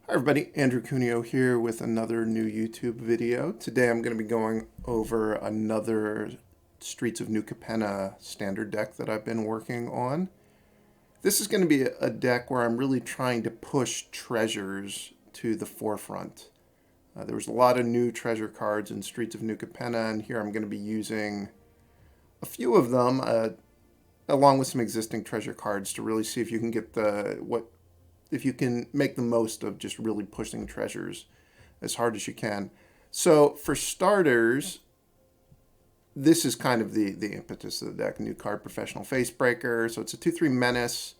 Hi everybody, Andrew Cuneo here with another new YouTube video. Today I'm going to be going over another Streets of New Capenna standard deck that I've been working on. This is going to be a deck where I'm really trying to push treasures to the forefront. There was a lot of new treasure cards in Streets of New Capenna, and here I'm going to be using a few of them along with some existing treasure cards to really see if you can get if you can make the most of just really pushing treasures as hard as you can. So for starters, this is kind of the impetus of the deck. New card, Professional Facebreaker. So it's a 2/3 menace.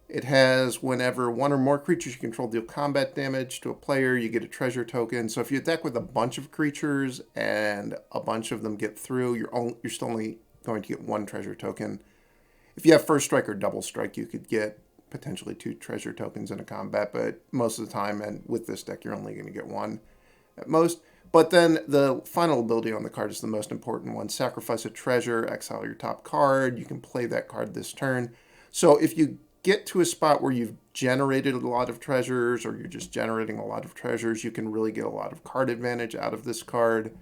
It has whenever one or more creatures you control deal combat damage to a player, you get a treasure token. So if you attack with a bunch of creatures and a bunch of them get through, you're still only going to get one treasure token. If you have first strike or double strike, you could get potentially 2 treasure tokens in a combat, but most of the time, and with this deck, you're only going to get 1 at most. But then the final ability on the card is the most important one. Sacrifice a treasure, exile your top card. You can play that card this turn. So if you get to a spot where you've generated a lot of treasures, or you're just generating a lot of treasures, you can really get a lot of card advantage out of this card.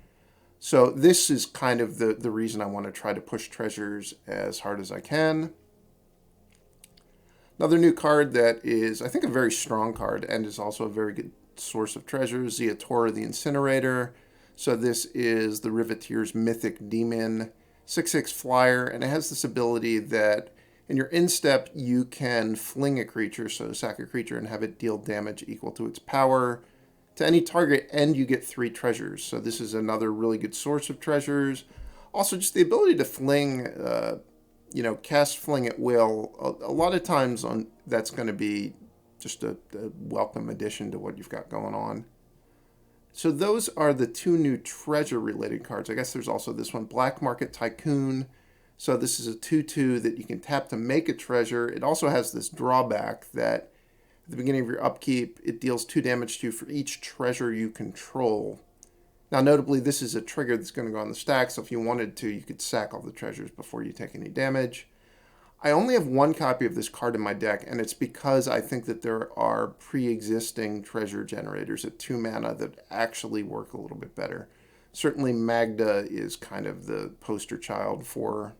So this is kind of the reason I want to try to push treasures as hard as I can. Another new card that is, I think, a very strong card and is also a very good source of treasures, Ziatora the Incinerator. So this is the Riveteers Mythic Demon, 6/6 flyer, and it has this ability that in your instep you can fling a creature, so sack a creature and have it deal damage equal to its power to any target, and you get 3 treasures. So this is another really good source of treasures. Also, just the ability to fling cast Fling at will, a lot of times that's going to be just a welcome addition to what you've got going on. So those are the 2 new treasure-related cards. I guess there's also this one, Black Market Tycoon. So this is a 2/2 that you can tap to make a treasure. It also has this drawback that at the beginning of your upkeep, it deals 2 damage to you for each treasure you control. Now, notably, this is a trigger that's going to go on the stack, so if you wanted to, you could sack all the treasures before you take any damage. I only have 1 copy of this card in my deck, and it's because I think that there are pre-existing treasure generators at 2 mana that actually work a little bit better. Certainly, Magda is kind of the poster child for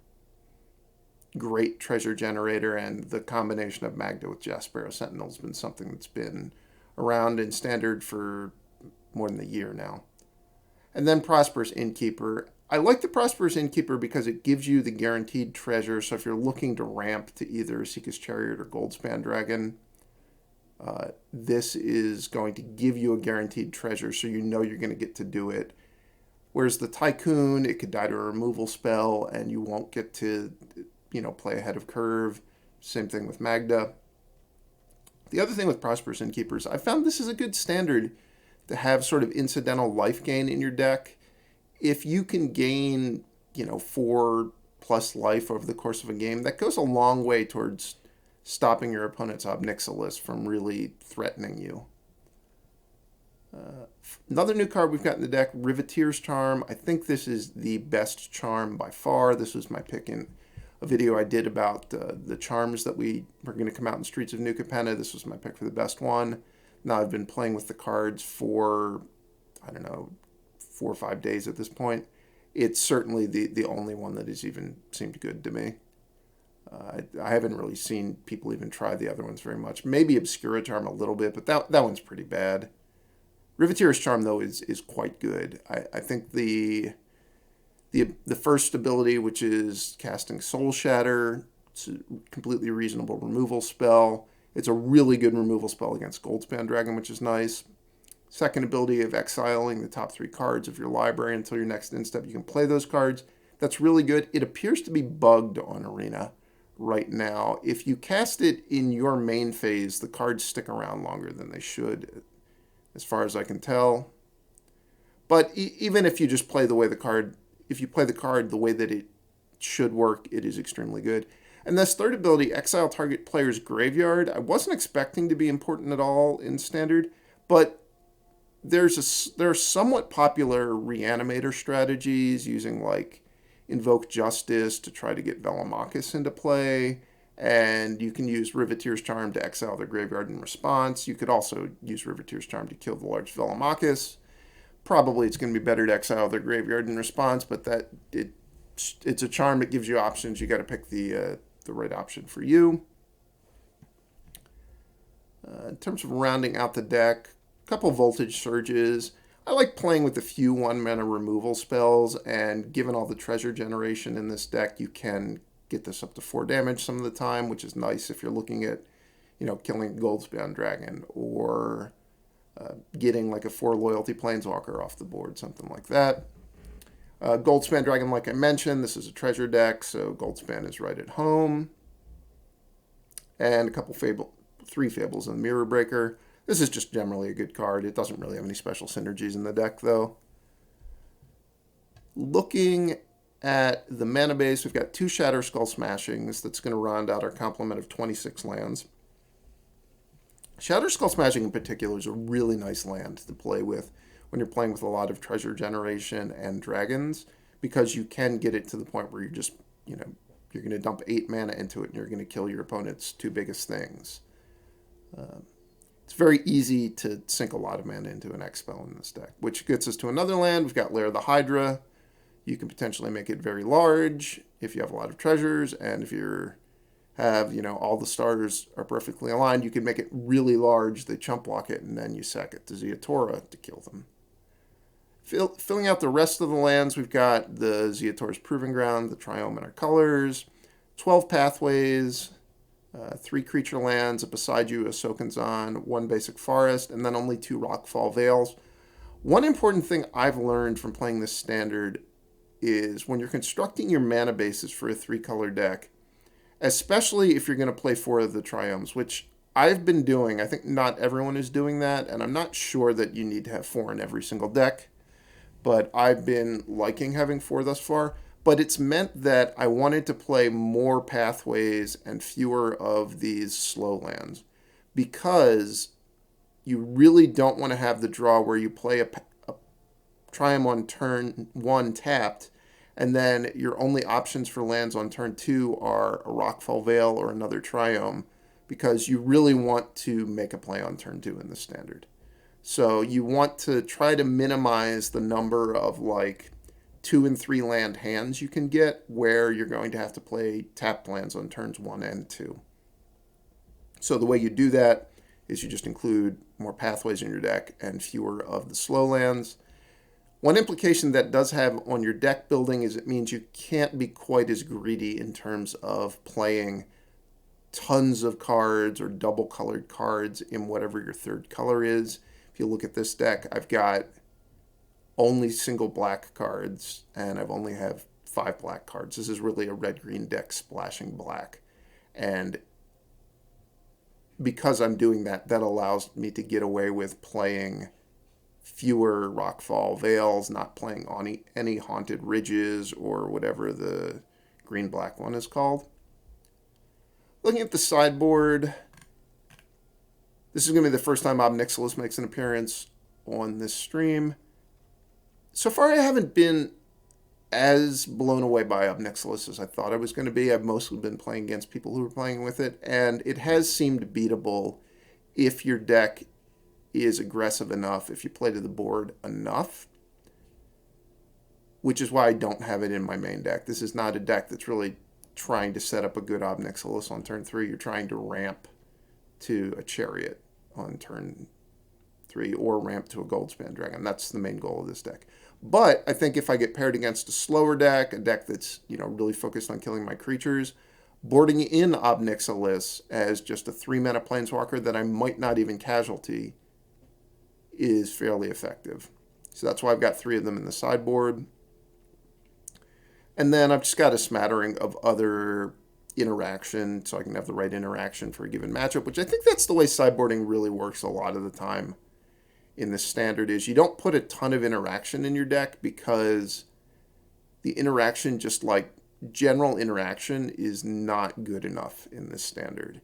great treasure generator, and the combination of Magda with Jaspera Sentinel has been something that's been around in Standard for more than a year now. And then Prosperous Innkeeper. I like the Prosperous Innkeeper because it gives you the guaranteed treasure. So if you're looking to ramp to either Esika's Chariot or Goldspan Dragon, this is going to give you a guaranteed treasure, so you know you're going to get to do it. Whereas the Tycoon, it could die to a removal spell, and you won't get to, play ahead of curve. Same thing with Magda. The other thing with Prosperous Innkeepers, I found this is a good standard to have sort of incidental life gain in your deck. If you can gain, 4+ life over the course of a game, that goes a long way towards stopping your opponent's Ob Nixilis from really threatening you. Another new card we've got in the deck, Riveteers Charm. I think this is the best charm by far. This was my pick in a video I did about the charms that were going to come out in Streets of New Capenna. This was my pick for the best one. Now I've been playing with the cards for, 4 or 5 days at this point. It's certainly the only one that has even seemed good to me. I haven't really seen people even try the other ones very much. Maybe Obscura Charm a little bit, but that one's pretty bad. Riveteers Charm, though, is quite good. I think the first ability, which is casting Soul Shatter, it's a completely reasonable removal spell. It's a really good removal spell against Goldspan Dragon, which is nice. Second ability of exiling the top 3 cards of your library until your next instep. You can play those cards. That's really good. It appears to be bugged on Arena right now. If you cast it in your main phase, the cards stick around longer than they should, as far as I can tell. But even if you just play the way if you play the card the way that it should work, it is extremely good. And this third ability, exile target player's graveyard, I wasn't expecting to be important at all in Standard, but there are somewhat popular reanimator strategies using like Invoke Justice to try to get Velomachus into play, And you can use Riveteers Charm to exile their graveyard in response. You could also use Riveteers Charm to kill the large Velomachus. Probably it's going to be better to exile their graveyard in response, but it's a charm that gives you options. You got to pick the right option for you. In terms of rounding out the deck, a couple Voltage Surges. I like playing with a few 1-mana removal spells, and given all the treasure generation in this deck, you can get this up to 4 damage some of the time, which is nice if you're looking at, killing Goldspan Dragon or getting like a 4 loyalty Planeswalker off the board, something like that. Goldspan Dragon, like I mentioned, this is a treasure deck, so Goldspan is right at home. And a couple 3 Fables and Mirror Breaker. This is just generally a good card. It doesn't really have any special synergies in the deck, though. Looking at the mana base, we've got 2 Shatterskull Smashings. That's going to round out our complement of 26 lands. Shatterskull Smashing in particular is a really nice land to play with when you're playing with a lot of treasure generation and dragons, because you can get it to the point where you're just, you're going to dump 8 mana into it and you're going to kill your opponent's 2 biggest things. It's very easy to sink a lot of mana into an X spell in this deck, which gets us to another land. We've got Lair the Hydra. You can potentially make it very large if you have a lot of treasures, and if you have, all the stars are perfectly aligned, you can make it really large. They chump block it, and then you sack it to Ziatora to kill them. Filling out the rest of the lands, we've got the Ziatora's Proving Ground, the Triome in our colors, 12 pathways, 3 creature lands, a Boseiju, a Sokenzan, 1 basic forest, and then only 2 Rockfall Vales. One important thing I've learned from playing this standard is when you're constructing your mana bases for a 3-color deck, especially if you're going to play 4 of the Triomes, which I've been doing. I think not everyone is doing that, and I'm not sure that you need to have 4 in every single deck, but I've been liking having 4 thus far. But it's meant that I wanted to play more pathways and fewer of these slow lands, because you really don't want to have the draw where you play a Triumph on turn 1 tapped, and then your only options for lands on turn 2 are a Rockfall Vale or another Triumph, because you really want to make a play on turn 2 in the standard. So you want to try to minimize the number of 2 and 3 land hands you can get where you're going to have to play tapped lands on turns 1 and 2. So the way you do that is you just include more pathways in your deck and fewer of the slow lands. One implication that does have on your deck building is it means you can't be quite as greedy in terms of playing tons of cards or double colored cards in whatever your 3rd color is. If you look at this deck, I've got only single black cards, and I've only have 5 black cards. This is really a red-green deck splashing black. And because I'm doing that, that allows me to get away with playing fewer Rockfall Vales, not playing on any Haunted Ridges or whatever the green-black one is called. Looking at the sideboard, this is going to be the first time Ob Nixilis makes an appearance on this stream. So far, I haven't been as blown away by Ob Nixilis as I thought I was going to be. I've mostly been playing against people who are playing with it, and it has seemed beatable if your deck is aggressive enough, if you play to the board enough, which is why I don't have it in my main deck. This is not a deck that's really trying to set up a good Ob Nixilis on turn 3. You're trying to ramp to a Chariot on turn 3 or ramp to a Goldspan Dragon. That's the main goal of this deck. But I think if I get paired against a slower deck, a deck that's really focused on killing my creatures, boarding in Ob Nixilis as just a 3-mana planeswalker that I might not even casualty is fairly effective. So that's why I've got 3 of them in the sideboard. And then I've just got a smattering of other interaction, so I can have the right interaction for a given matchup, which I think that's the way sideboarding really works a lot of the time in the standard. Is you don't put a ton of interaction in your deck, because the interaction, just like general interaction, is not good enough in this standard.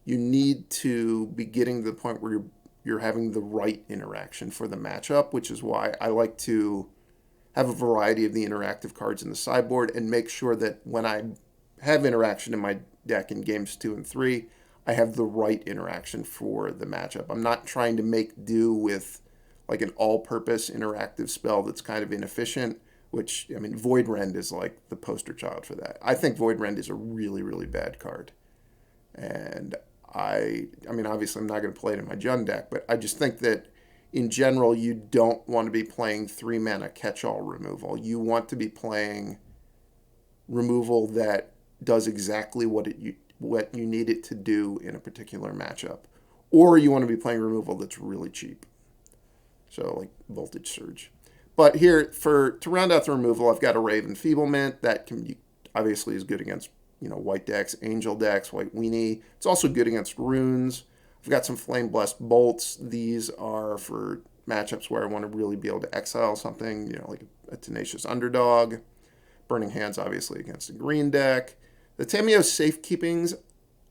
You need to be getting to the point where you're having the right interaction for the matchup, which is why I like to have a variety of the interactive cards in the sideboard and make sure that when I have interaction in my deck in games 2 and 3, I have the right interaction for the matchup. I'm not trying to make do with like an all-purpose interactive spell that's kind of inefficient, which, I mean, Void Rend is like the poster child for that. I think Void Rend is a really, really bad card. And I mean, obviously I'm not going to play it in my Jund deck, but I just think that in general, you don't want to be playing 3-mana catch-all removal. You want to be playing removal that does exactly what you need it to do in a particular matchup. Or you want to be playing removal that's really cheap. So like Voltage Surge. But here, to round out the removal, I've got a Raven Feeblement that obviously is good against white decks, Angel decks, White Weenie. It's also good against runes. I've got some Flame Blessed Bolts. These are for matchups where I want to really be able to exile something, like a Tenacious Underdog. Burning Hands, obviously, against a green deck. The Tamiyo Safekeepings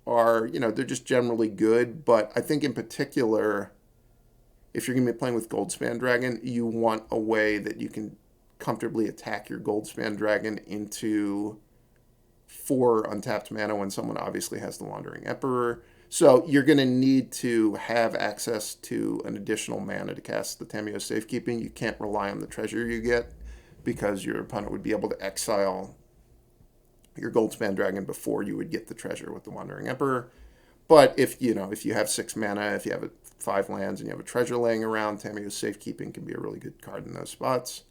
are, they're just generally good, but I think in particular, if you're going to be playing with Goldspan Dragon, you want a way that you can comfortably attack your Goldspan Dragon into 4 untapped mana when someone obviously has the Wandering Emperor. So you're going to need to have access to an additional mana to cast the Tamiyo Safekeeping. You can't rely on the treasure you get because your opponent would be able to exile your Goldspan Dragon before you would get the treasure with the Wandering Emperor. But if you have 6 mana, if you have 5 lands and you have a treasure laying around, Tamiyo Safekeeping can be a really good card in those spots.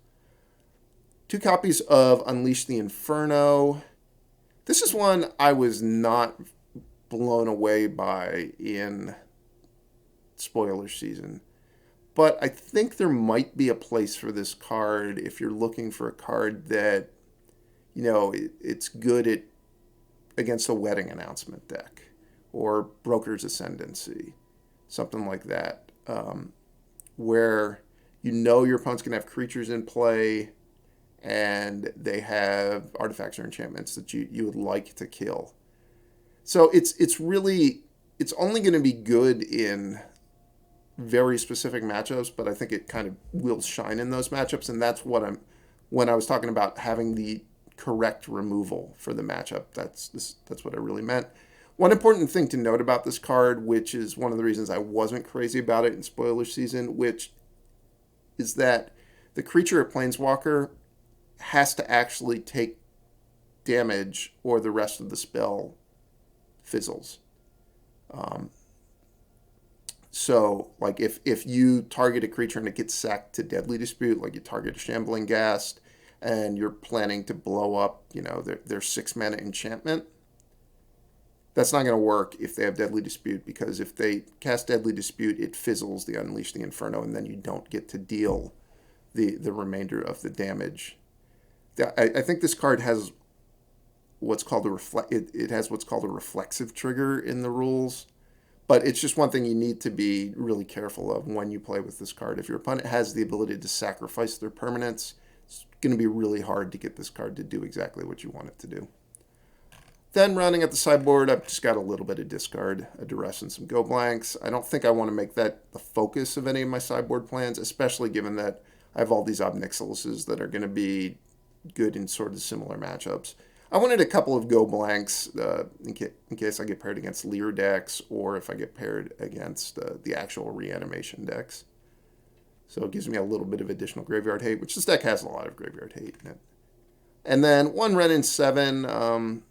2 copies of Unleash the Inferno. This is one I was not blown away by in spoiler season. But I think there might be a place for this card if you're looking for a card that, it's good against a Wedding Announcement deck or Broker's Ascendancy, something like that, where your opponent's going to have creatures in play and they have artifacts or enchantments that you would like to kill. So it's only going to be good in very specific matchups, but I think it kind of will shine in those matchups, and that's when I was talking about having the correct removal for the matchup. That's what I really meant. One important thing to note about this card, which is one of the reasons I wasn't crazy about it in spoiler season, which is that the creature at Planeswalker has to actually take damage or the rest of the spell fizzles. So, like, if you target a creature and it gets sacked to Deadly Dispute, like you target a Shambling Ghast, and you're planning to blow up, their 6-mana enchantment, that's not going to work if they have Deadly Dispute, because if they cast Deadly Dispute, it fizzles the Unleash the Inferno, and then you don't get to deal the remainder of the damage. I think this card has what's called a reflexive trigger in the rules, but it's just one thing you need to be really careful of when you play with this card. If your opponent has the ability to sacrifice their permanents, it's going to be really hard to get this card to do exactly what you want it to do. Then rounding out the sideboard, I've just got a little bit of discard, a Duress and some go blanks. I don't think I want to make that the focus of any of my sideboard plans, especially given that I have all these Ob Nixilises that are going to be good in sort of similar matchups. I wanted a couple of go blanks in case I get paired against Lair decks or if I get paired against the actual reanimation decks. So it gives me a little bit of additional graveyard hate, which this deck has a lot of graveyard hate in it. And then 1 Ren and 7.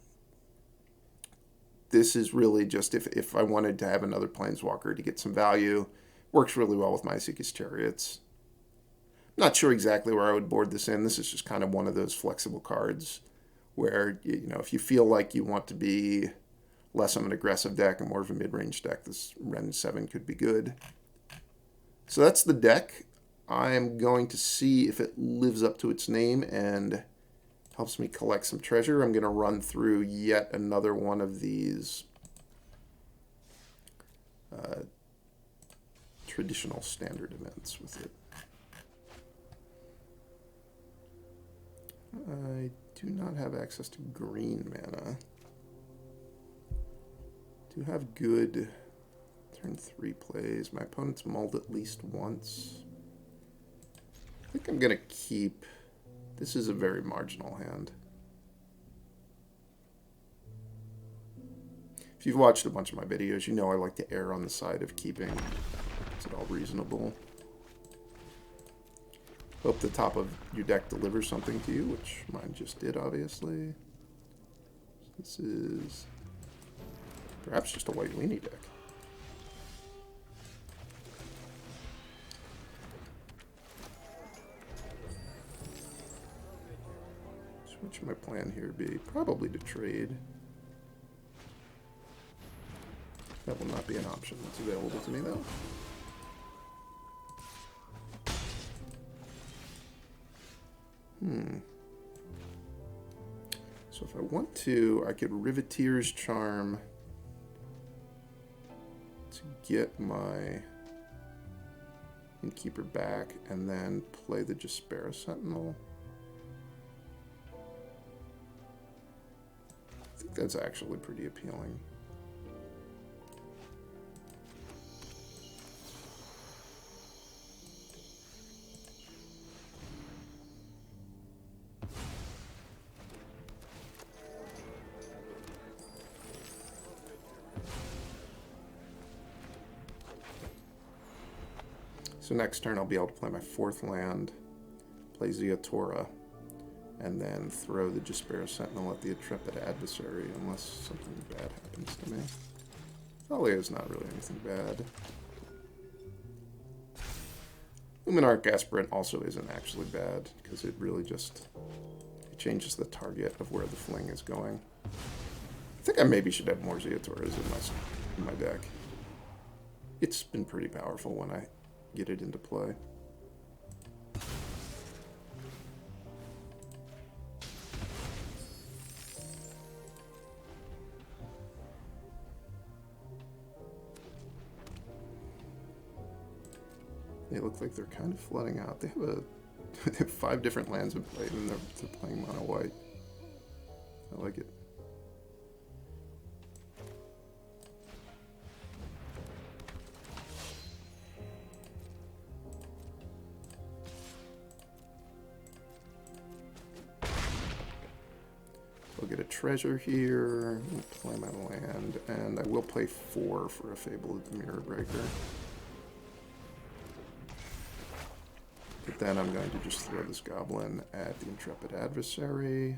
This is really just if I wanted to have another Planeswalker to get some value. Works really well with my Esika's Chariots. Not sure exactly where I would board this in. This is just kind of one of those flexible cards where, if you feel like you want to be less of an aggressive deck and more of a mid-range deck, this Ren 7 could be good. So that's the deck. I'm going to see if it lives up to its name and helps me collect some treasure. I'm going to run through yet another one of these traditional standard events with it. I do not have access to green mana. Do have good turn 3 plays. My opponent's mulled at least once. I think I'm going to keep... This is a very marginal hand. If you've watched a bunch of my videos, you know I like to err on the side of keeping it all reasonable. Hope the top of your deck delivers something to you, which mine just did, obviously. This is perhaps just a white weenie deck. What should my plan here be? Probably to trade. That will not be an option that's available to me, though. So if I want to, I could Riveteers Charm to get my Innkeeper back, and then play the Jaspera Sentinel. I think that's actually pretty appealing. So next turn I'll be able to play my 4th land, play Ziatora, and then throw the Jaspera Sentinel at the intrepid adversary unless something bad happens to me. Thalia is not really anything bad. Luminarch Aspirant also isn't actually bad because it really just changes the target of where the fling is going. I think I maybe should have more Ziatoras in my deck. It's been pretty powerful when I get it into play. They look like they're kind of flooding out. They have 5 different lands in play, and they're playing mono white. I like it. I'll get a treasure here, play my land, and I will play 4 for a Fable of the Mirror Breaker. But then I'm going to just throw this goblin at the intrepid adversary.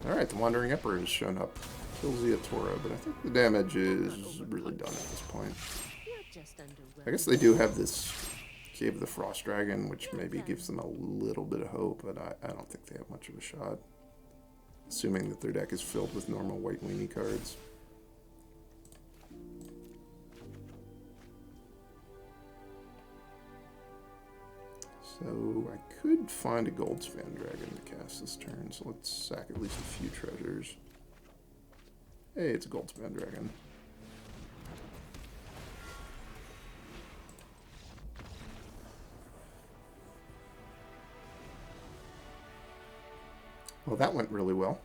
Alright, the Wandering Emperor has shown up. Kills Ziatora, but I think the damage is really done at this point. I guess they do have this Cave of the Frost Dragon, which maybe gives them a little bit of hope, but I don't think they have much of a shot. Assuming that their deck is filled with normal white weenie cards. So I could find a Goldspan Dragon to cast this turn, so let's sack at least a few treasures. Hey, it's a Goldspan Dragon. Well, that went really well.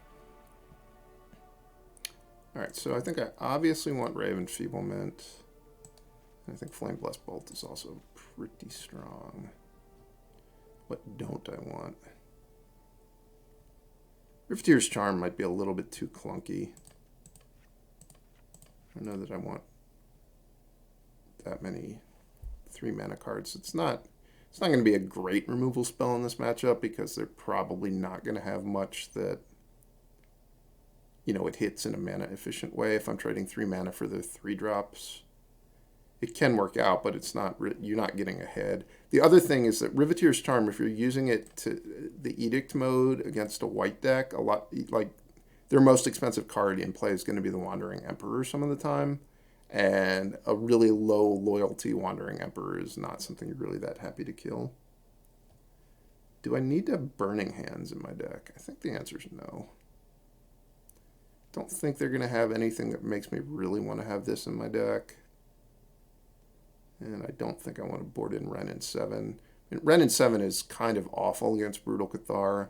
Alright, so I think I obviously want Raven Feeblement. I think Flame Blessed Bolt is also pretty strong. What don't I want? Riveteers Charm might be a little bit too clunky. I don't know that I want that many 3-mana cards. It's not going to be a great removal spell in this matchup because they're probably not going to have much that, you know, it hits in a mana efficient way. If I'm trading 3 mana for the 3-drops, it can work out, but it's not. You're not getting ahead. The other thing is that Riveteers Charm, if you're using it to the Edict mode against a white deck, a lot like their most expensive card in play is going to be the Wandering Emperor some of the time. And a really low loyalty Wandering Emperor is not something you're really that happy to kill. Do I need to have Burning Hands in my deck? I think the answer is no. Don't think they're going to have anything that makes me really want to have this in my deck. And I don't think I want to board in Wrenn and 7. I mean, Wrenn and 7 is kind of awful against Brutal Cathar.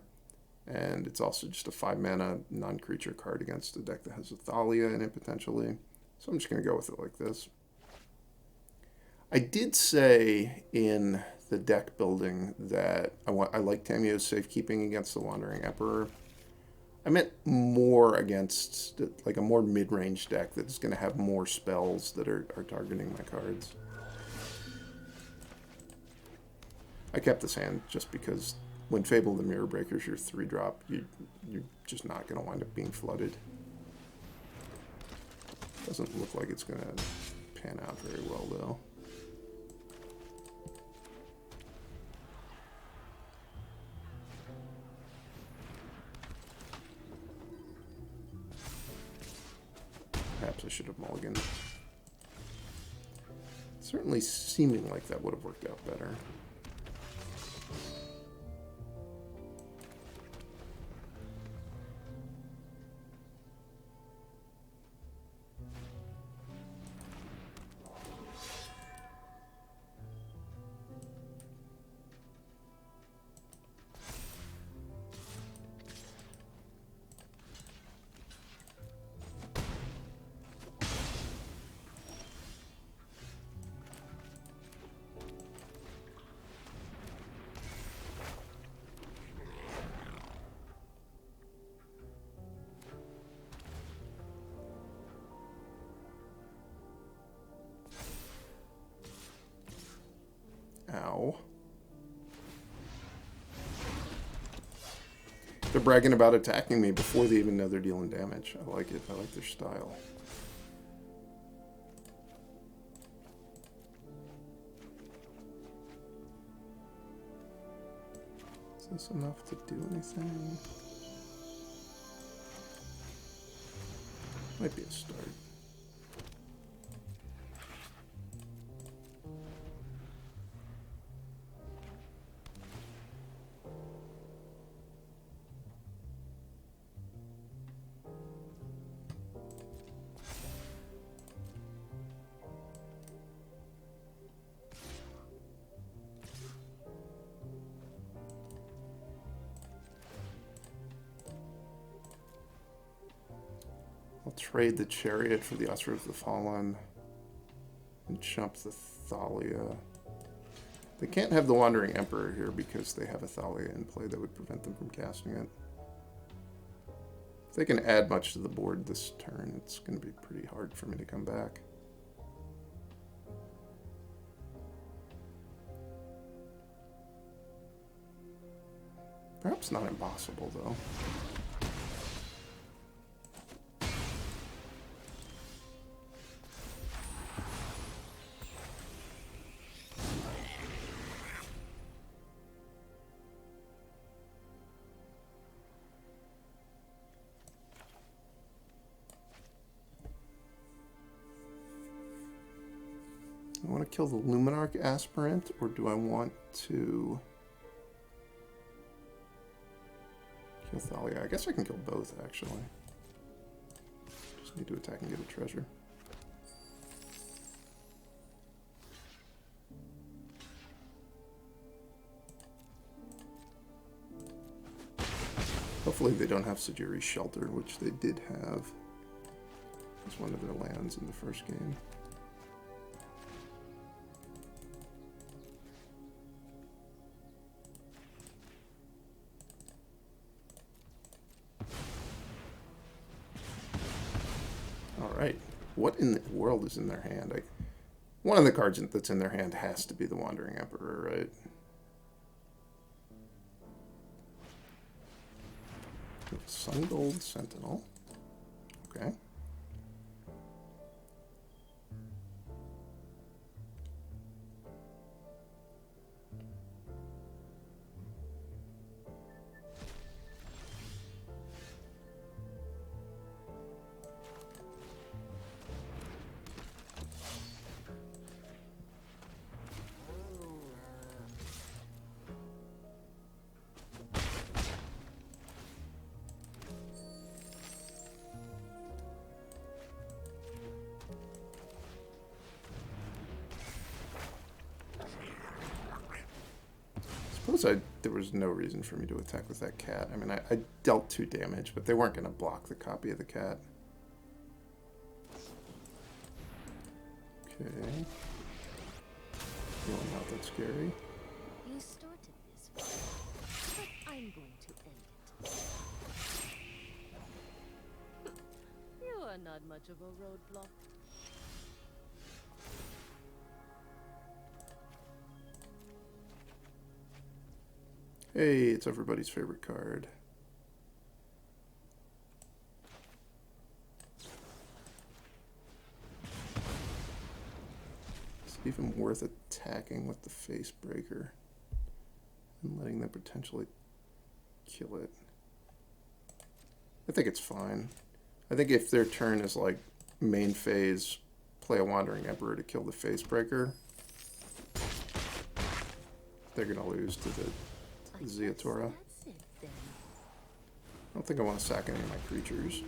And it's also just a 5-mana non-creature card against a deck that has a Thalia in it potentially. So I'm just going to go with it like this. I did say in the deck building that I like Tamio's safekeeping against the Wandering Emperor. I meant more against, like, a more mid-range deck that's going to have more spells that are targeting my cards. I kept this hand just because when Fable the Mirror Breaker's your 3-drop, you're just not going to wind up being flooded. Doesn't look like it's going to pan out very well, though. Perhaps I should have mulliganed. Certainly seeming like that would have worked out better. Ow. They're bragging about attacking me before they even know they're dealing damage. I like it. I like their style. Is this enough to do anything? Might be a start. I'll trade the Chariot for the Usher of the Fallen and jump the Thalia. They can't have the Wandering Emperor here because they have a Thalia in play that would prevent them from casting it. If they can add much to the board this turn, it's going to be pretty hard for me to come back. Perhaps not impossible, though. I want to kill the Luminarch Aspirant, or do I want to kill Thalia? I guess I can kill both, actually. Just need to attack and get a treasure. Hopefully they don't have Sejiri's Shelter, which they did have. It's one of their lands in the first game. Alright, what in the world is in their hand? One of the cards that's in their hand has to be the Wandering Emperor, right? Sungold Sentinel. Okay. There was no reason for me to attack with that cat. I mean, I dealt 2 damage, but they weren't going to block the copy of the cat. Okay. Really not that scary. You started this fight, but I'm going to end it. You are not much of a roadblock. Hey, it's everybody's favorite card. Is it even worth attacking with the Face Breaker and letting them potentially kill it? I think it's fine. I think if their turn is like main phase, play a Wandering Emperor to kill the Face Breaker, they're going to lose to the Ziatora. I don't think I want to sack any of my creatures.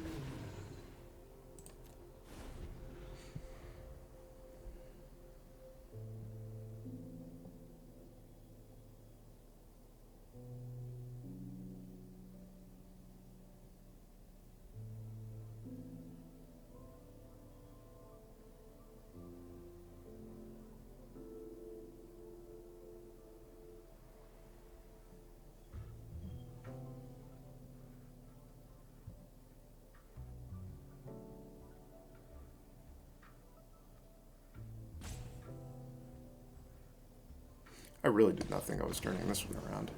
I really did not think I was turning this one around.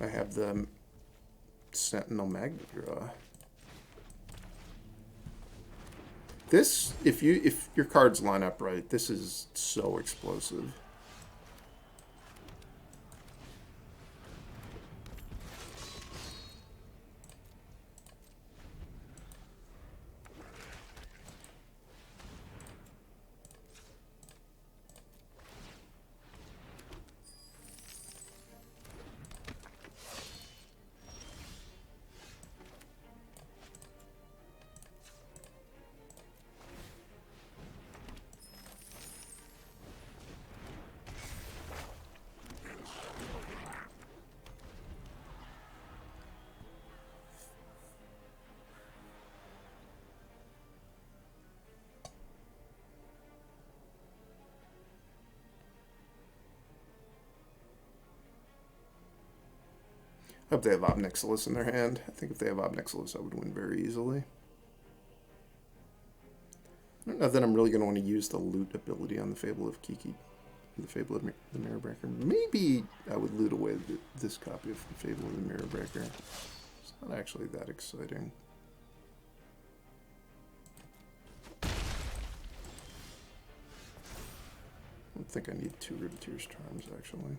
I have the Sentinel Magda draw. This, if your cards line up right, this is so explosive. I hope they have Ob Nixilis in their hand. I think if they have Ob Nixilis, I would win very easily. I don't know that I'm really going to want to use the loot ability on the Fable of Kiki, the Fable of the Mirror Breaker. Maybe I would loot away this copy of the Fable of the Mirror Breaker. It's not actually that exciting. I don't think I need 2 Riveteers Charms, actually.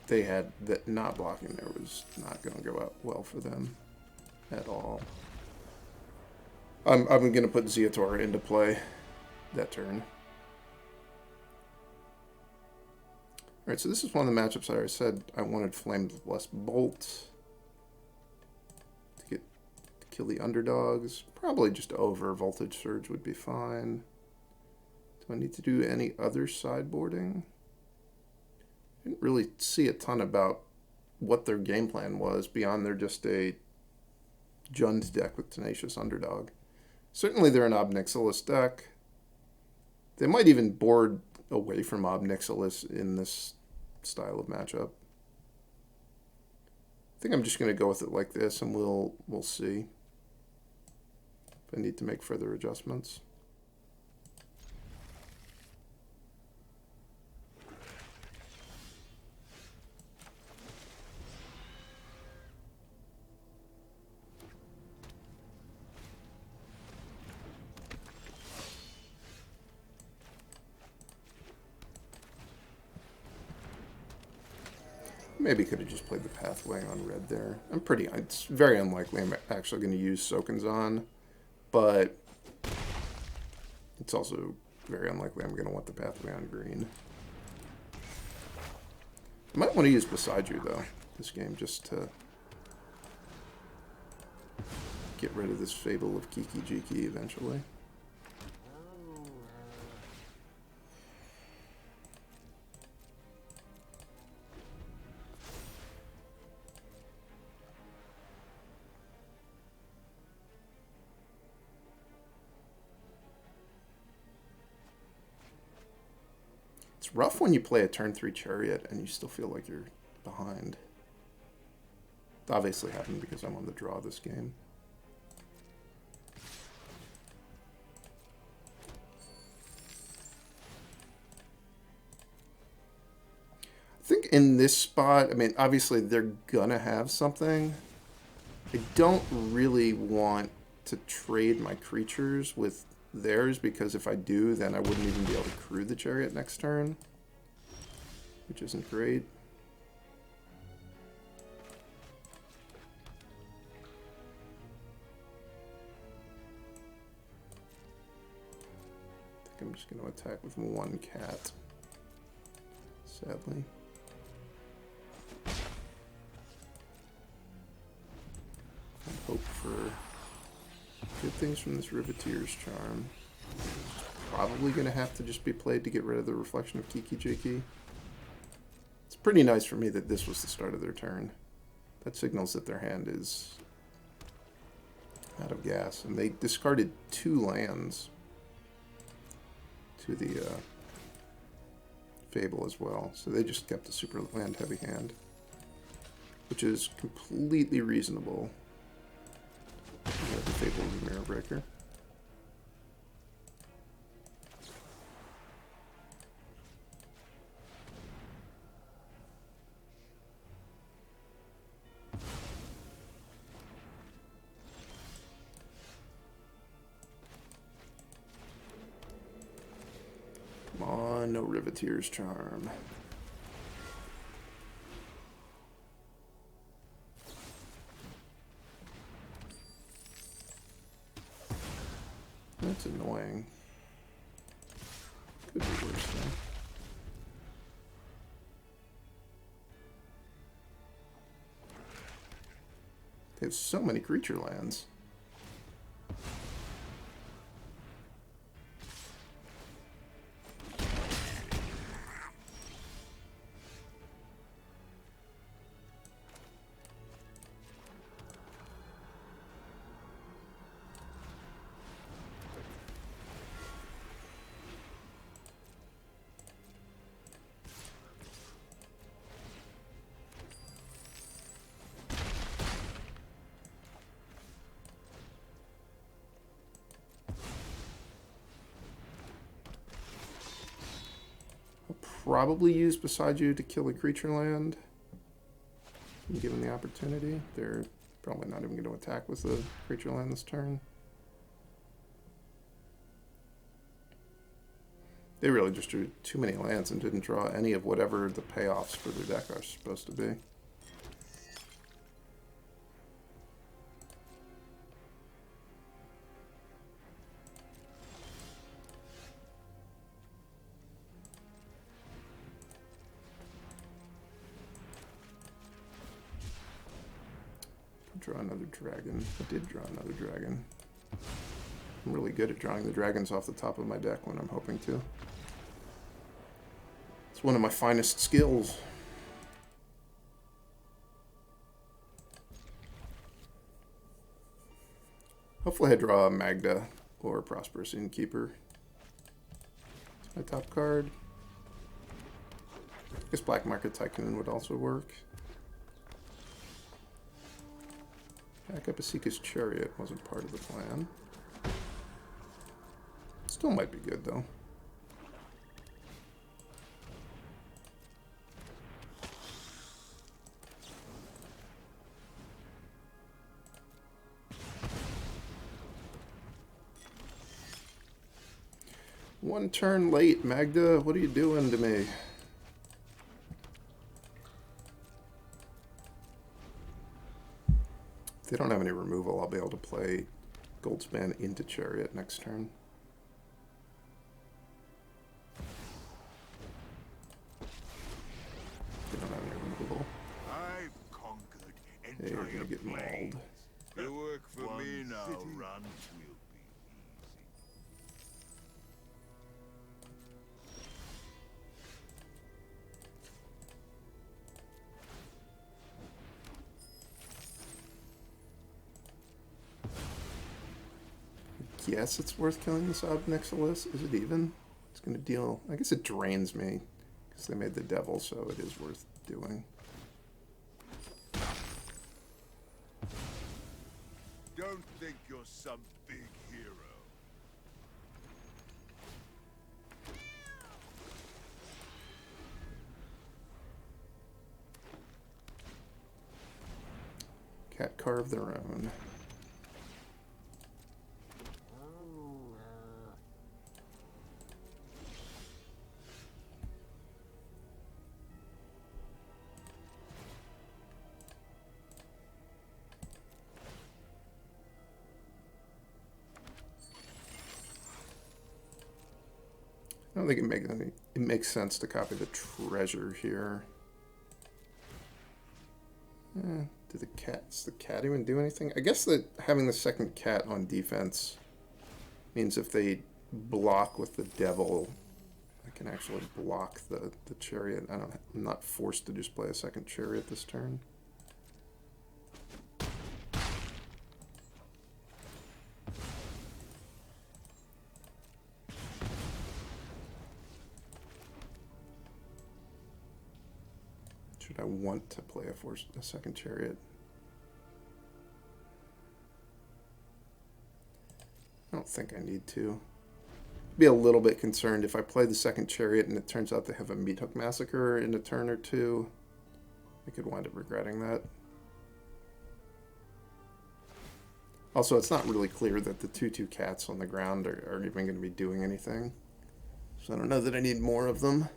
They had that not blocking there was not going to go out well for them at all. I'm going to put Ziatora into play that turn. Alright, so this is one of the matchups I said I wanted Flames with less Bolt to kill the underdogs. Probably just over Voltage Surge would be fine. Do I need to do any other sideboarding? Didn't really see a ton about what their game plan was beyond they're just a Jund deck with Tenacious Underdog. Certainly they're an Ob Nixilis deck. They might even board away from Ob Nixilis in this style of matchup. I think I'm just going to go with it like this, and we'll see if I need to make further adjustments. Maybe could have just played the Pathway on red there. It's very unlikely I'm actually going to use Sokenzan, but it's also very unlikely I'm going to want the Pathway on green. I might want to use Boseiju, though, this game, just to get rid of this Fable of Kiki Jiki eventually. It's rough when you play a turn 3 Chariot and you still feel like you're behind. It obviously happened because I'm on the draw this game. I think in this spot, I mean, obviously they're gonna have something. I don't really want to trade my creatures with theirs, because if I do, then I wouldn't even be able to crew the Chariot next turn, which isn't great. I think I'm just going to attack with one cat, sadly. And hope for good things from this Riveteers Charm. Probably going to have to just be played to get rid of the reflection of Kiki Jiki. It's pretty nice for me that this was the start of their turn. That signals that their hand is out of gas. And they discarded 2 lands to the Fable as well. So they just kept a super land heavy hand, which is completely reasonable. The Fable of the Mirror Breaker. Come on, no Riveteers Charm. That's annoying. Could be worse though. They have so many creature lands. Probably use Boseiju to kill a creature land. Given the opportunity, they're probably not even going to attack with a creature land this turn. They really just drew too many lands and didn't draw any of whatever the payoffs for their deck are supposed to be. Draw another dragon. I did draw another dragon. I'm really good at drawing the dragons off the top of my deck when I'm hoping to. It's one of my finest skills. Hopefully I draw a Magda or a Prosperous Innkeeper. It's my top card. I guess Black Market Tycoon would also work. Back up Esika's Chariot wasn't part of the plan. Still might be good, though. One turn late, Magda. What are you doing to me? If they don't have any removal, I'll be able to play Goldspan into Chariot next turn. They don't have any removal. I've conquered Yeah, you're entire gonna get plains. mauled. The work for me now runs will be easy. Yes, it's worth killing this Ob Nixilis. Is it even? It's going to deal... I guess it drains me, because they made the devil, so it is worth doing. Don't think you're some big hero. Cat carve their own. I don't think it makes sense to copy the treasure here. Is the cat even do anything? I guess that having the second cat on defense means if they block with the devil, I can actually block the chariot. I'm not forced to just play a second chariot this turn. Should I want to play a second chariot? I don't think I need to. Be a little bit concerned if I play the second chariot and it turns out they have a Meat Hook Massacre in a turn or two. I could wind up regretting that. Also, it's not really clear that the 2/2 cats on the ground are even going to be doing anything. So I don't know that I need more of them.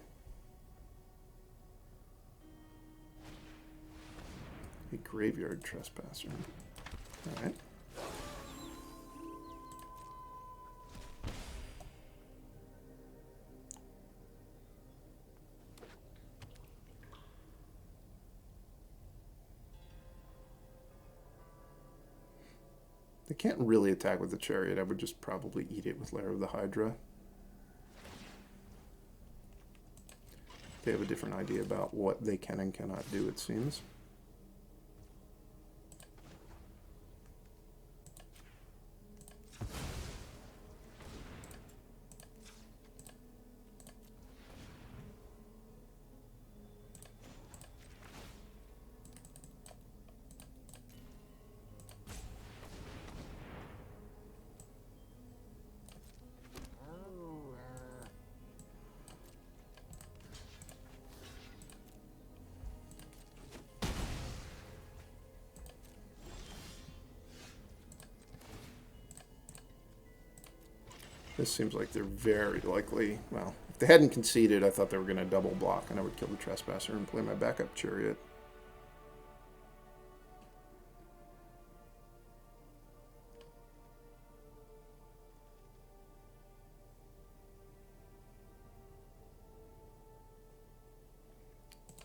A Graveyard Trespasser. Alright. They can't really attack with the Chariot. I would just probably eat it with Lair of the Hydra. They have a different idea about what they can and cannot do, it seems. This seems like they're very likely, well, if they hadn't conceded, I thought they were going to double block, and I would kill the Trespasser and play my backup Chariot.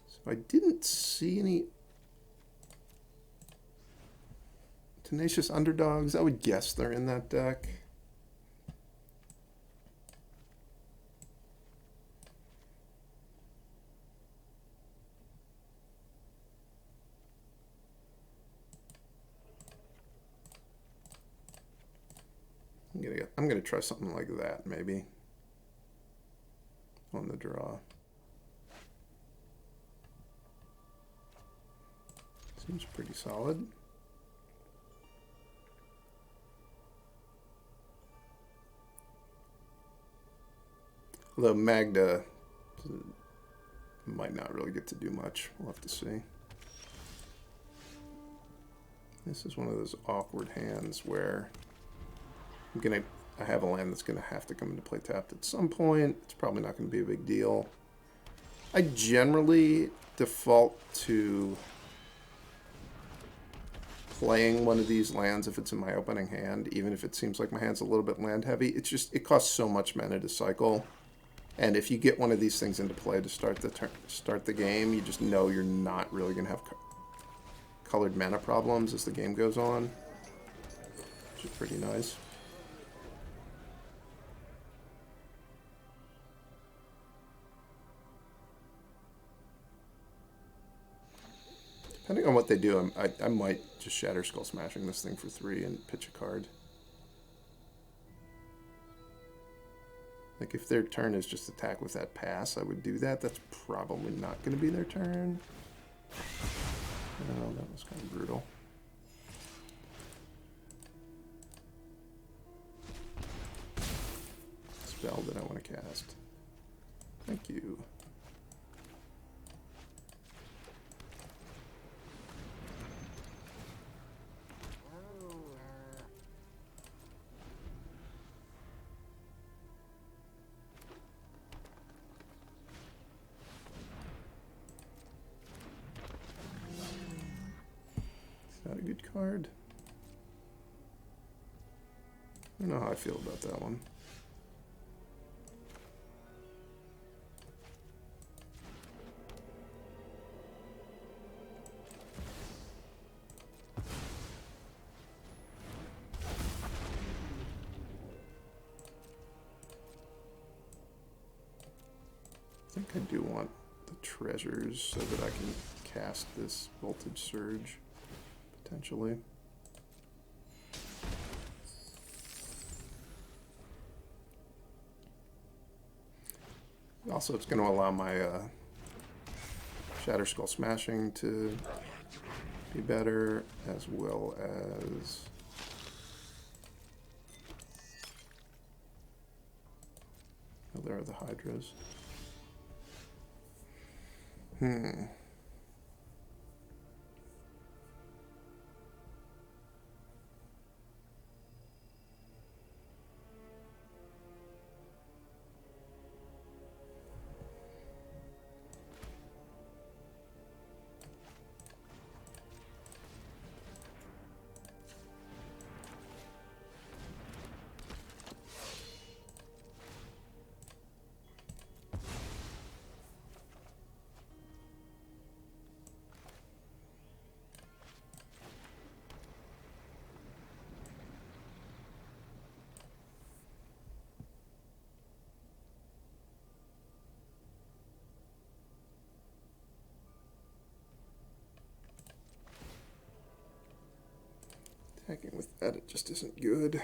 So I didn't see any Tenacious Underdogs. I would guess they're in that deck. I'm gonna try something like that, maybe, on the draw. Seems pretty solid. Although Magda might not really get to do much. We'll have to see. This is one of those awkward hands where I have a land that's going to have to come into play tapped at some point. It's probably not going to be a big deal. I generally default to playing one of these lands if it's in my opening hand, even if it seems like my hand's a little bit land heavy. It's just, it costs so much mana to cycle. And if you get one of these things into play to start the game, you just know you're not really going to have colored mana problems as the game goes on, which is pretty nice. Depending on what they do, I might just Shatterskull Smashing this thing for 3 and pitch a card. Like, if their turn is just attack with that pass, I would do that. That's probably not going to be their turn. Oh, that was kind of brutal. Spell that I want to cast. Thank you. Not a good card. I don't know how I feel about that one. I think I do want the treasures so that I can cast this Voltage Surge. Potentially. Also, it's going to allow my Shatterskull Smashing to be better, as well as oh, there are the Hydras. Attacking with that, it just isn't good.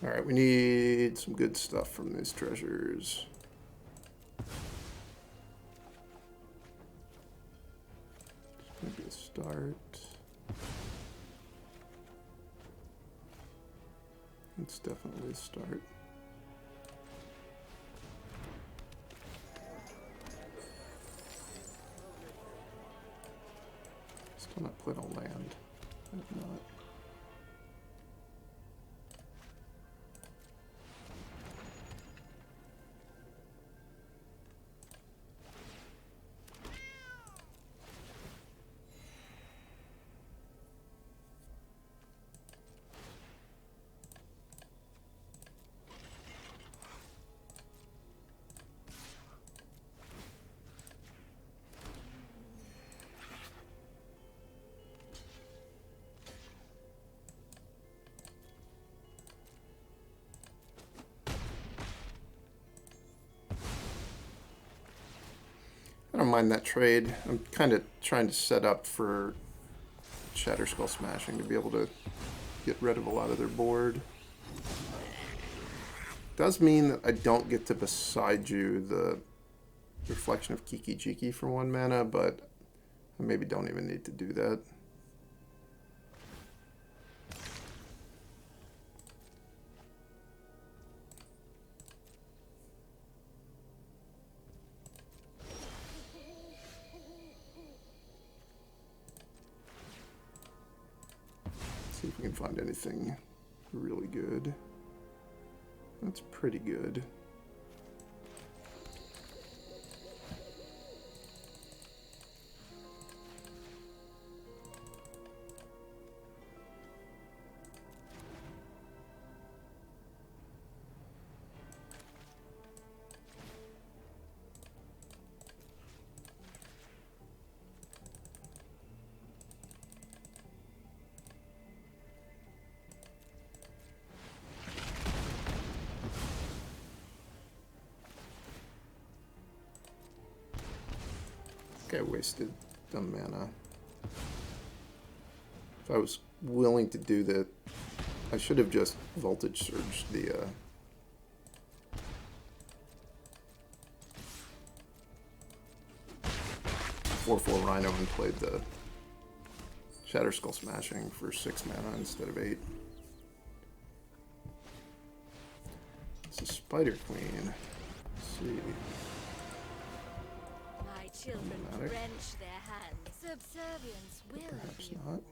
Alright, we need some good stuff from these treasures. It's going to be a start. It's definitely a start. Still not played on land. I have not. don't mind that trade. I'm kind of trying to set up for Shatterskull Smashing to be able to get rid of a lot of their board. Does mean that I don't get to Boseiju the Reflection of Kiki Jiki for 1 mana, but I maybe don't even need to do that. See if we can find anything really good. That's pretty good. I wasted some mana. If I was willing to do that, I should have just Voltage Surged the 4/4 Rhino and played the Shatterskull Smashing for 6 mana instead of 8. It's a Spider Queen. Let's see. Children wrench their hands. Subservience will Perhaps be not. rewarded.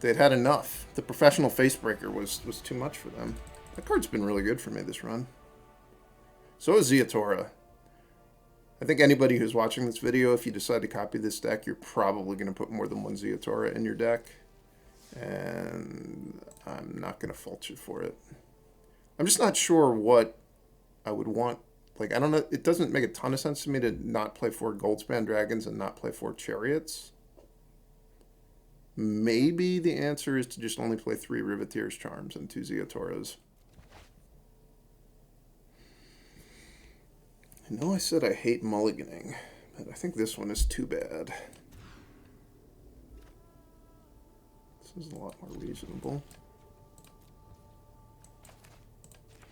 They'd had enough. The Professional Facebreaker was too much for them. That card's been really good for me this run. So is Ziatora. I think anybody who's watching this video, if you decide to copy this deck, you're probably going to put more than one Ziatora in your deck. And I'm not going to fault you for it. I'm just not sure what I would want. Like, I don't know. It doesn't make a ton of sense to me to not play 4 Goldspan Dragons and not play 4 Chariots. Maybe the answer is to just only play 3 Riveteers Charms and 2 Ziatoras. I know I said I hate mulliganing, but I think this one is too bad. This is a lot more reasonable.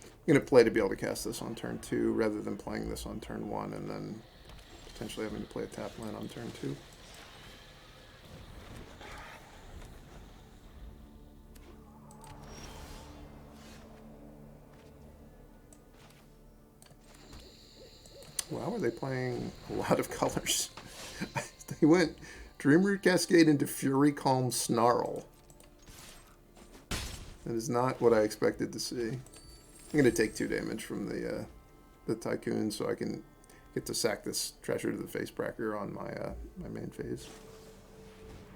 I'm going to play to be able to cast this on turn 2 rather than playing this on turn 1 and then potentially having to play a tap land on turn 2. Wow, are they playing a lot of colors? They went Dreamroot Cascade into Fury Calm Snarl. That is not what I expected to see. I'm going to take 2 damage from the Tycoon so I can get to sack this Treasure to the Facebreaker on my my main phase.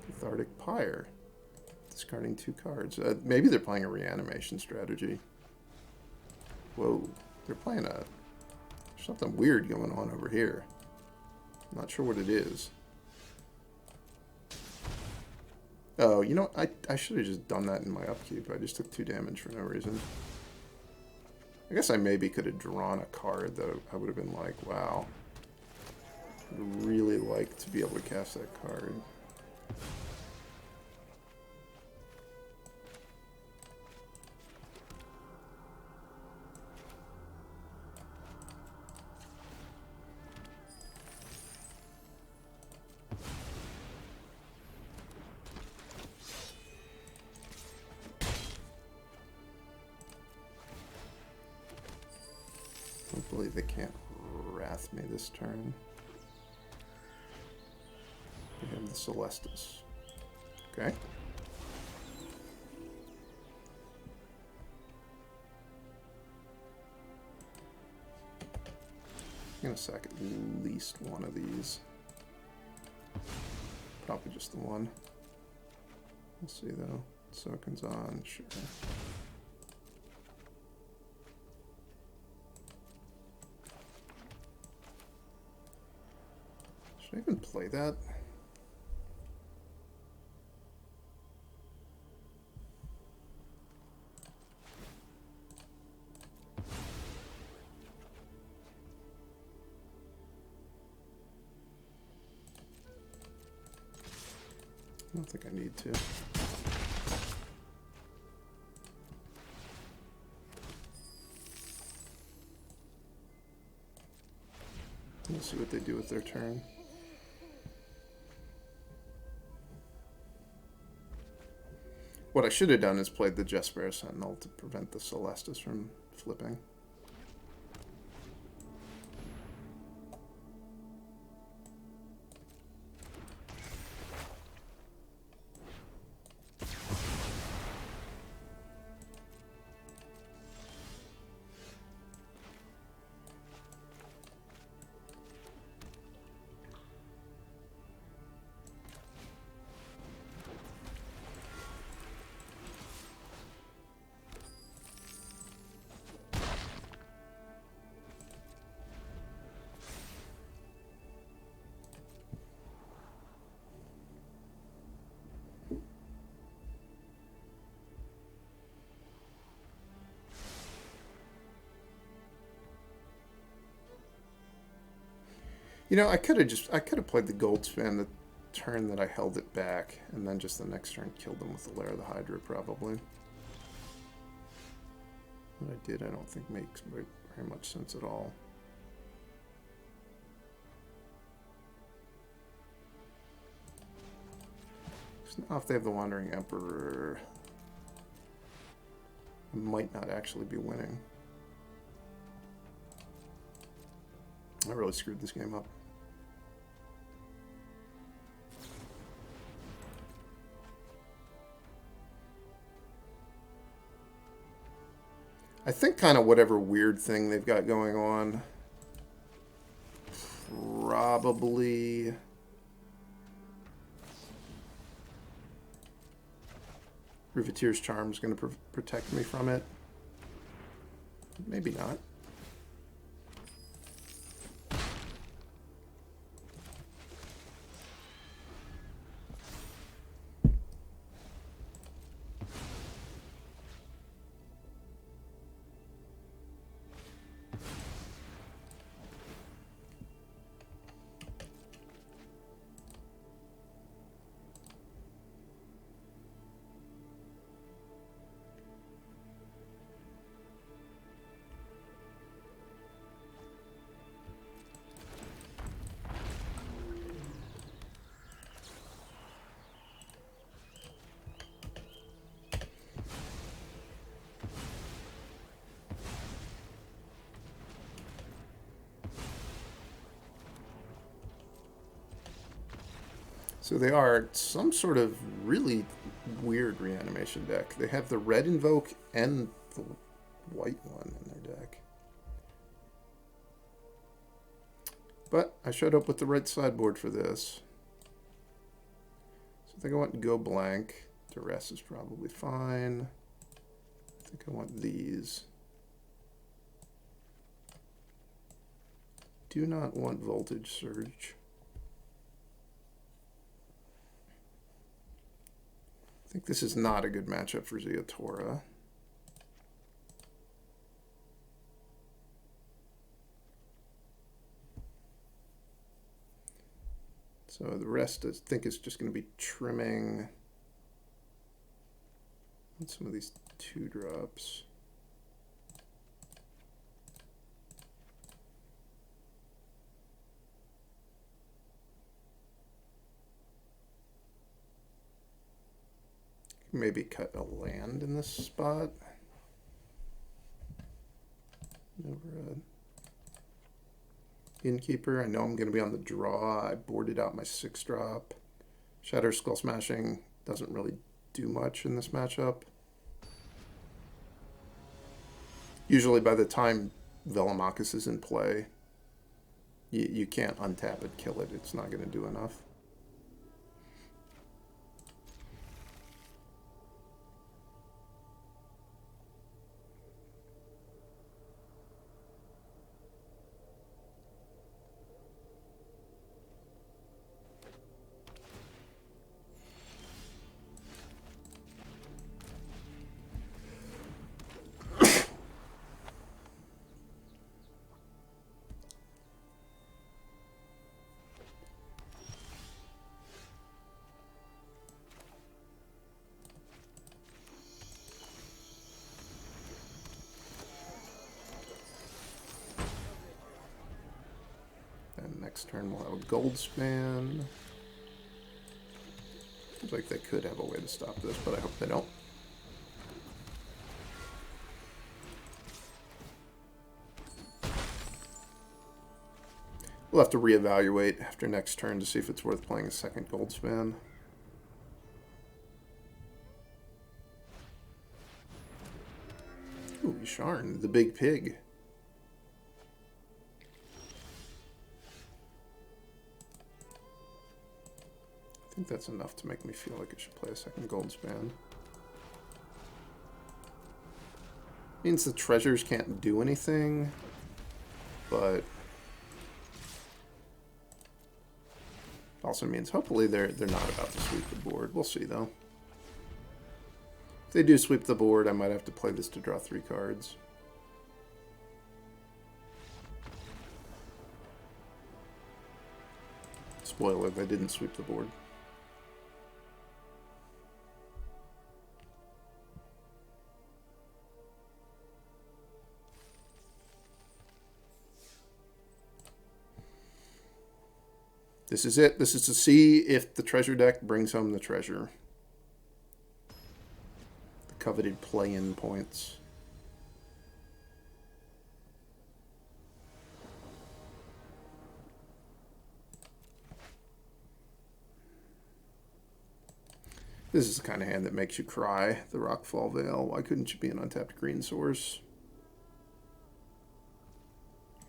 Cathartic Pyre. Discarding 2 cards. Maybe they're playing a reanimation strategy. Whoa. They're playing a... something weird going on over here. I'm not sure what it is. Oh, you know, I should have just done that in my upkeep. I just took 2 damage for no reason. I guess I maybe could have drawn a card that I would have been like, wow. I'd really like to be able to cast that card. Hopefully they can't wrath me this turn. We have the Celestus. Okay. I'm going to sack at least one of these. Probably just the one. We'll see though. Sokenzan, sure. Should I even play that? I don't think I need to. Let's see what they do with their turn. What I should have done is played the Jaspera Sentinel to prevent the Celestis from flipping. You know, I could have played the Goldspan the turn that I held it back, and then just the next turn killed them with the Lair of the Hydra, probably. What I did, I don't think makes very much sense at all. So now if they have the Wandering Emperor, I might not actually be winning. I really screwed this game up. I think kind of whatever weird thing they've got going on, probably Riveteers Charm is going to protect me from it. Maybe not. So they are some sort of really weird reanimation deck. They have the red Invoke and the white one in their deck. But I showed up with the right sideboard for this. So I think I want to go blank. Duress is probably fine. I think I want these. Do not want Voltage Surge. I think this is not a good matchup for Ziatora. So the rest, I think, is just going to be trimming some of these 2-drops. Maybe cut a land in this spot. Never Innkeeper. I know I'm going to be on the draw. I boarded out my 6-drop. Shatterskull Smashing doesn't really do much in this matchup. Usually by the time Velomachus is in play, you can't untap it, kill it. It's not going to do enough. Next turn we'll have a Goldspan. Seems like they could have a way to stop this, but I hope they don't. We'll have to reevaluate after next turn to see if it's worth playing a second Goldspan. Ooh, Sharn, the big pig. I think that's enough to make me feel like I should play a second Goldspan. Means the treasures can't do anything, but also means hopefully they're not about to sweep the board. We'll see though. If they do sweep the board, I might have to play this to draw 3 cards. Spoiler, they didn't sweep the board. This is it. This is to see if the treasure deck brings home the treasure. The coveted play-in points. This is the kind of hand that makes you cry, the Rockfall Vale. Why couldn't you be an untapped green source?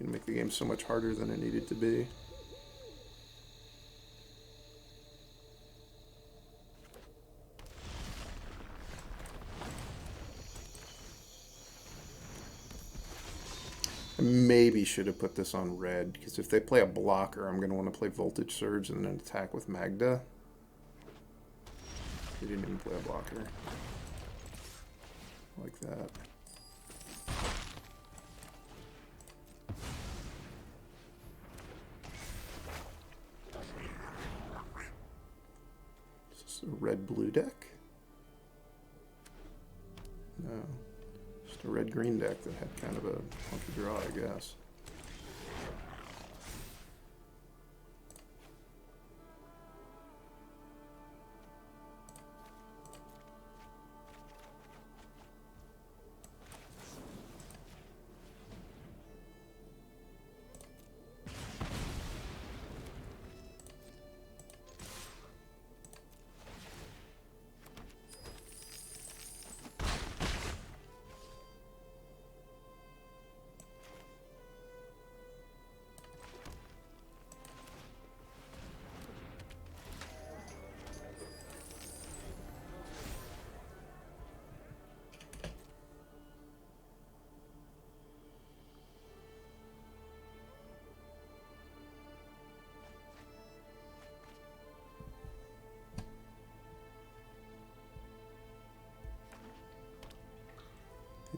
You're going to make the game so much harder than it needed to be. I maybe should have put this on red, because if they play a blocker, I'm going to want to play Voltage Surge and then attack with Magda. They didn't even play a blocker. Like that. Is this a red-blue deck? No. Just a red-green deck that had kind of a funky draw, I guess.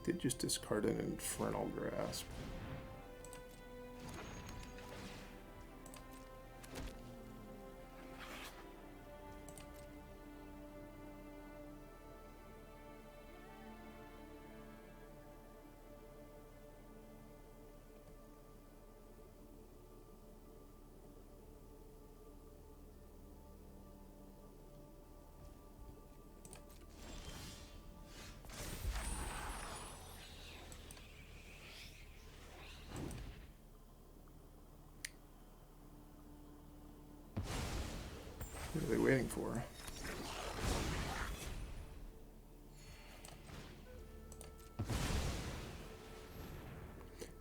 They just discard an Infernal Grasp. What are they waiting for? I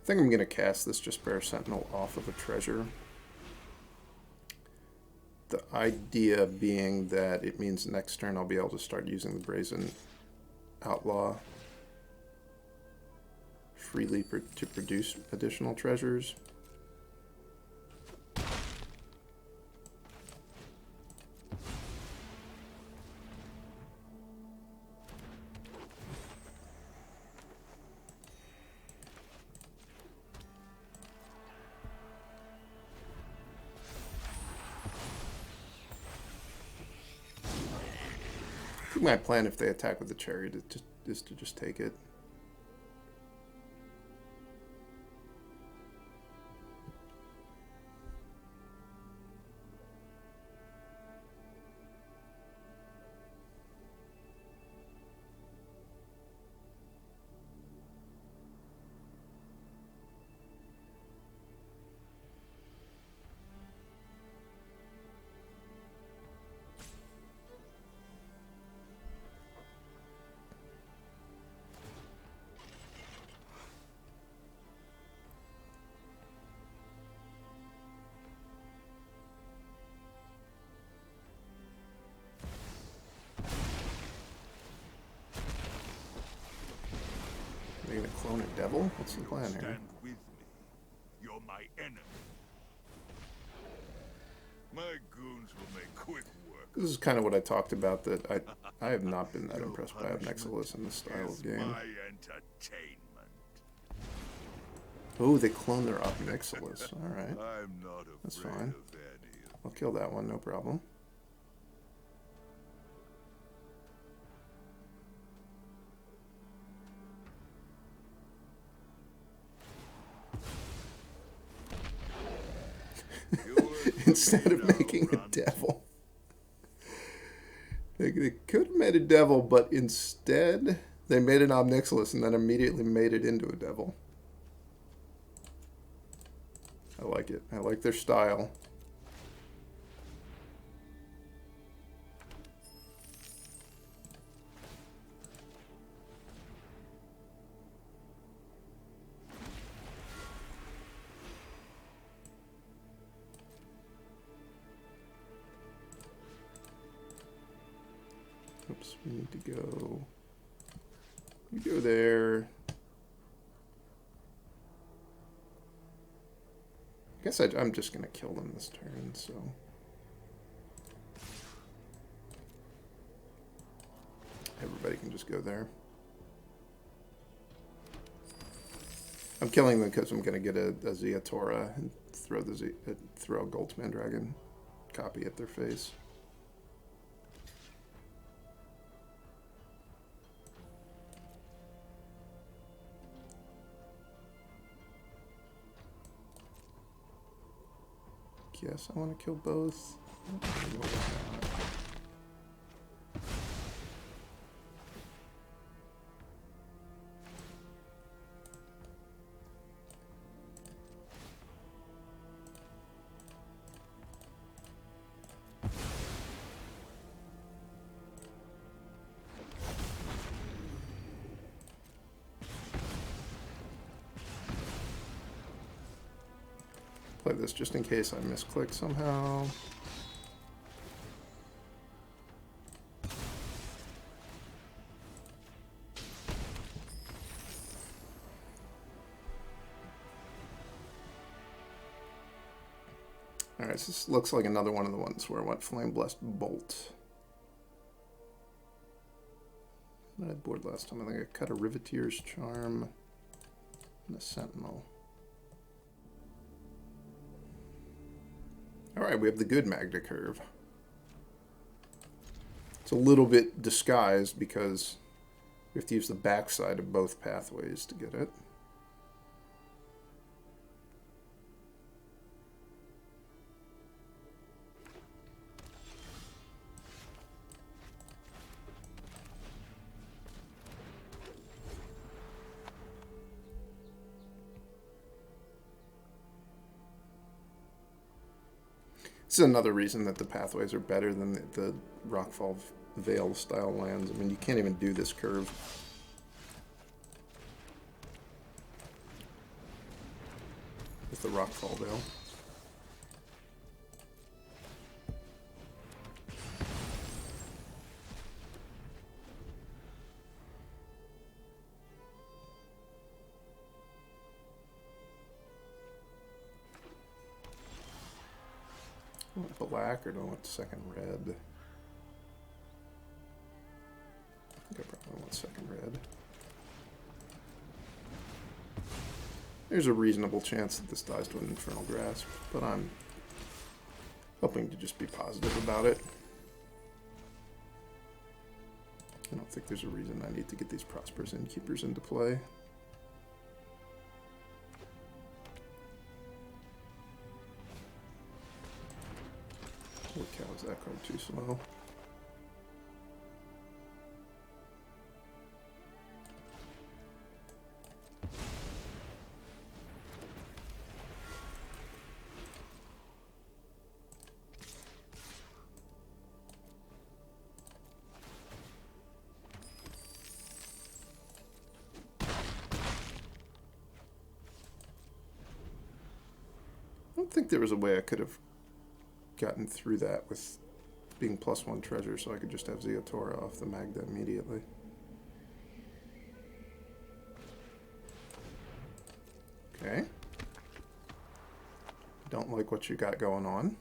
think I'm going to cast this Jaspera Sentinel off of a treasure. The idea being that it means next turn I'll be able to start using the Brazen Outlaw freely to produce additional treasures. My plan if they attack with the Chariot is to just take it. Are you gonna clone a devil? What's the plan here? Stand with me. You're my enemy. My goons will make quick work. This is kind of what I talked about, that I have not been that impressed by Ob Nixilis in this style of game. My entertainment. Oh, they clone their Ob Nixilis. Alright. I'm not afraid That's fine. of any. I'll kill that one, no problem. Instead of making a devil. They could have made a devil, but instead they made an Ob Nixilis and then immediately made it into a devil. I like it. I like their style. Oops, we need to go. We go there. I guess I'm just going to kill them this turn, so. Everybody can just go there. I'm killing them because I'm going to get a Ziatora and throw a Goldspan Dragon copy at their face. Yes, I want to kill both. Play this just in case I misclick somehow. Alright, so this looks like another one of the ones where I went Flame Blessed Bolt. What did I board last time? I think I cut a Riveteers Charm and a Sentinel. Alright, we have the good Magda curve. It's a little bit disguised because we have to use the backside of both pathways to get it. This is another reason that the pathways are better than the Rockfall Vale style lands. I mean, you can't even do this curve. With the Rockfall Vale. I want black or do I want second red? I think I probably want second red. There's a reasonable chance that this dies to an Infernal Grasp, but I'm hoping to just be positive about it. I don't think there's a reason I need to get these Prosperous Innkeepers into play. Holy cow, is that card too slow? I don't think there was a way I could have gotten through that with being +1 treasure, so I could just have Ziatora off the Magda immediately. Okay. Don't like what you got going on.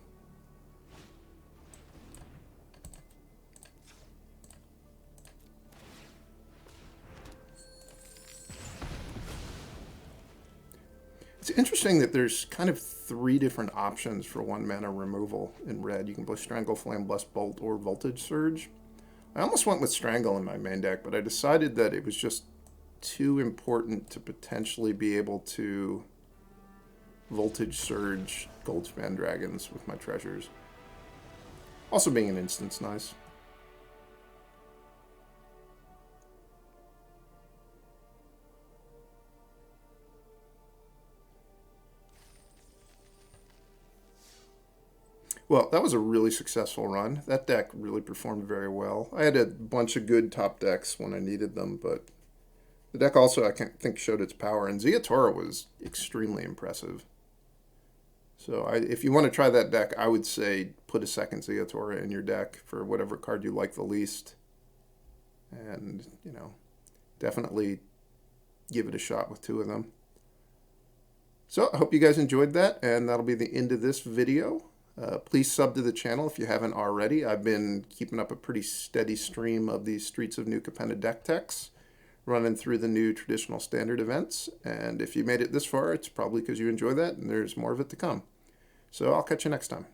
It's interesting that there's kind of 3 different options for 1 mana removal in red. You can play Strangle, Flame, Blessed Bolt, or Voltage Surge. I almost went with Strangle in my main deck, but I decided that it was just too important to potentially be able to Voltage Surge Goldspan Dragons with my treasures. Also being an instant's nice. Well, that was a really successful run. That deck really performed very well. I had a bunch of good top decks when I needed them, but the deck also, I think, showed its power. And Ziatora was extremely impressive. So if you want to try that deck, I would say put a second Ziatora in your deck for whatever card you like the least. And, you know, definitely give it a shot with 2 of them. So I hope you guys enjoyed that, and that'll be the end of this video. Please sub to the channel if you haven't already. I've been keeping up a pretty steady stream of these Streets of New Capenna deck techs, running through the new traditional standard events. And if you made it this far, it's probably because you enjoy that, and there's more of it to come. So I'll catch you next time.